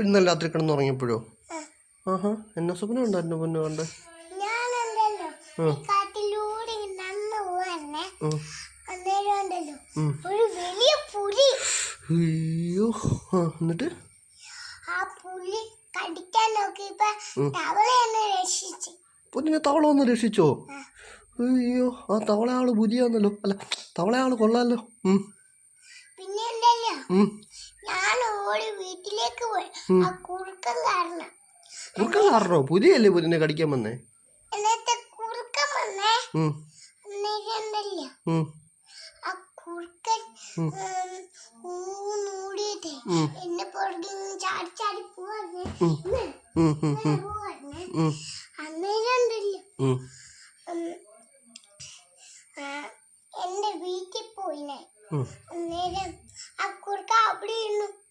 ഇന്നലെ രാത്രി കിടന്നുറങ്ങിയപ്പോഴോ? ആഹാ, എന്നാ സ്വപ്നം ഉണ്ടായിരുന്നു പൊന്നു കണ്ട്? അയ്യോ, എന്നിട്ട് പൊന്നിനെ തവള ഒന്ന് രക്ഷിച്ചോ? അയ്യോ, ആ തവള ആള് പുതിയാന്നല്ലോ. അല്ല, തവള ആള് കൊള്ളാലോ. പിന്നെ വീട്ടിലേക്ക് പോയി. കുറുക്കൻ കാരണോ? പുതിയല്ലേ പൊന്നിനെ കടിക്കാൻ വന്നേ? കുറുക്കൻ വന്നേ. എന്നെ പുറകെ ചാടി ചാടി പോവാ. എന്റെ വീട്ടിൽ പോയിനെ. അന്നേരം ആ കുറുക്ക അവിടെ ഇരുന്നു.